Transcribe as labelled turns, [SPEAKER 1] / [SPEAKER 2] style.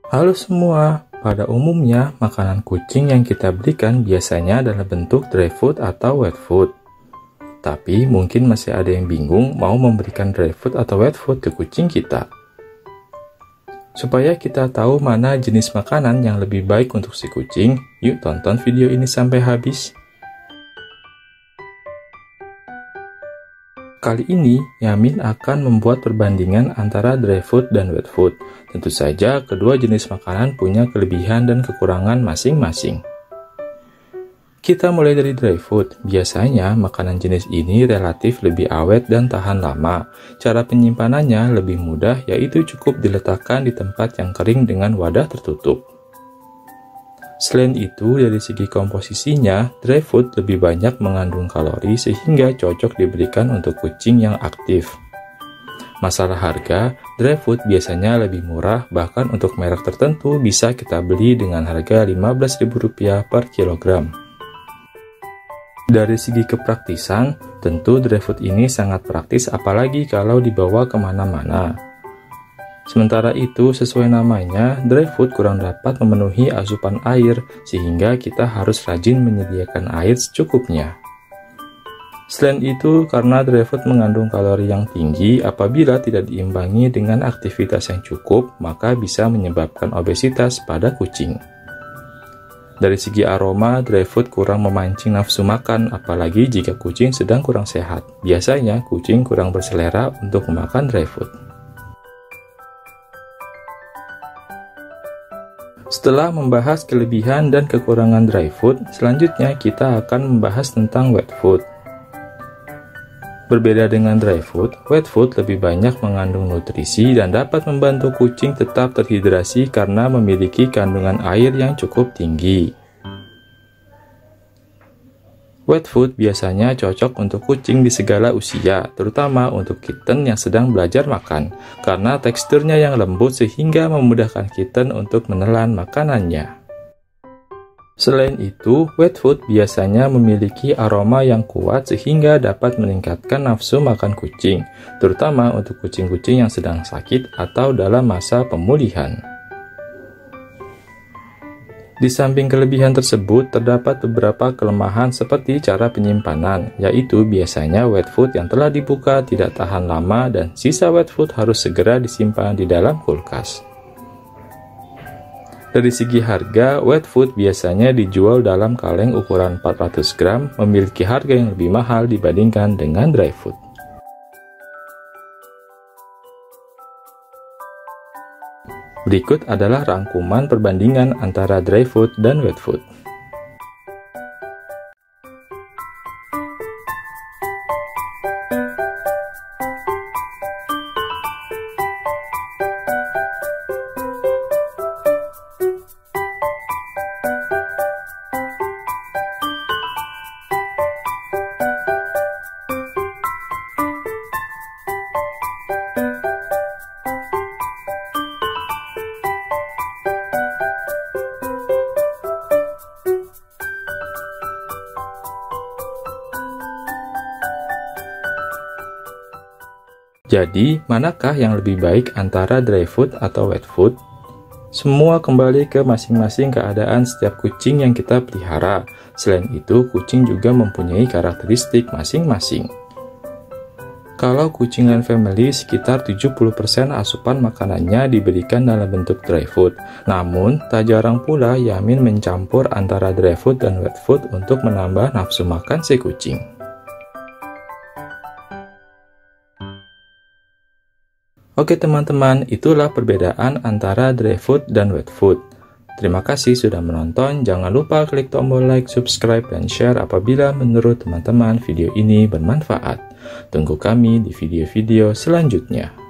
[SPEAKER 1] Halo semua, pada umumnya makanan kucing yang kita berikan biasanya adalah bentuk dry food atau wet food. Tapi mungkin masih ada yang bingung mau memberikan dry food atau wet food ke kucing kita. Supaya kita tahu mana jenis makanan yang lebih baik untuk si kucing, yuk tonton video ini sampai habis. Kali ini, Yamin akan membuat perbandingan antara dry food dan wet food. Tentu saja, kedua jenis makanan punya kelebihan dan kekurangan masing-masing. Kita mulai dari dry food. Biasanya, makanan jenis ini relatif lebih awet dan tahan lama. Cara penyimpanannya lebih mudah, yaitu cukup diletakkan di tempat yang kering dengan wadah tertutup. Selain itu, dari segi komposisinya, dry food lebih banyak mengandung kalori sehingga cocok diberikan untuk kucing yang aktif. Masalah harga, dry food biasanya lebih murah, bahkan untuk merek tertentu bisa kita beli dengan harga Rp15.000 per kilogram. Dari segi kepraktisan, tentu dry food ini sangat praktis apalagi kalau dibawa kemana-mana. Sementara itu, sesuai namanya, dry food kurang dapat memenuhi asupan air, sehingga kita harus rajin menyediakan air secukupnya. Selain itu, karena dry food mengandung kalori yang tinggi, apabila tidak diimbangi dengan aktivitas yang cukup, maka bisa menyebabkan obesitas pada kucing. Dari segi aroma, dry food kurang memancing nafsu makan, apalagi jika kucing sedang kurang sehat. Biasanya, kucing kurang berselera untuk memakan dry food. Setelah membahas kelebihan dan kekurangan dry food, selanjutnya kita akan membahas tentang wet food. Berbeda dengan dry food, wet food lebih banyak mengandung nutrisi dan dapat membantu kucing tetap terhidrasi karena memiliki kandungan air yang cukup tinggi. Wet food biasanya cocok untuk kucing di segala usia, terutama untuk kitten yang sedang belajar makan, karena teksturnya yang lembut sehingga memudahkan kitten untuk menelan makanannya. Selain itu, wet food biasanya memiliki aroma yang kuat sehingga dapat meningkatkan nafsu makan kucing, terutama untuk kucing-kucing yang sedang sakit atau dalam masa pemulihan. Di samping kelebihan tersebut, terdapat beberapa kelemahan seperti cara penyimpanan, yaitu biasanya wet food yang telah dibuka tidak tahan lama dan sisa wet food harus segera disimpan di dalam kulkas. Dari segi harga, wet food biasanya dijual dalam kaleng ukuran 400 gram, memiliki harga yang lebih mahal dibandingkan dengan dry food. Berikut adalah rangkuman perbandingan antara dry food dan wet food. Jadi, manakah yang lebih baik antara dry food atau wet food? Semua kembali ke masing-masing keadaan setiap kucing yang kita pelihara. Selain itu, kucing juga mempunyai karakteristik masing-masing. Kalau kucing Land Family, sekitar 70% asupan makanannya diberikan dalam bentuk dry food. Namun, tak jarang pula Yamin mencampur antara dry food dan wet food untuk menambah nafsu makan si kucing. Oke teman-teman, itulah perbedaan antara dry food dan wet food. Terima kasih sudah menonton, jangan lupa klik tombol like, subscribe, dan share apabila menurut teman-teman video ini bermanfaat. Tunggu kami di video-video selanjutnya.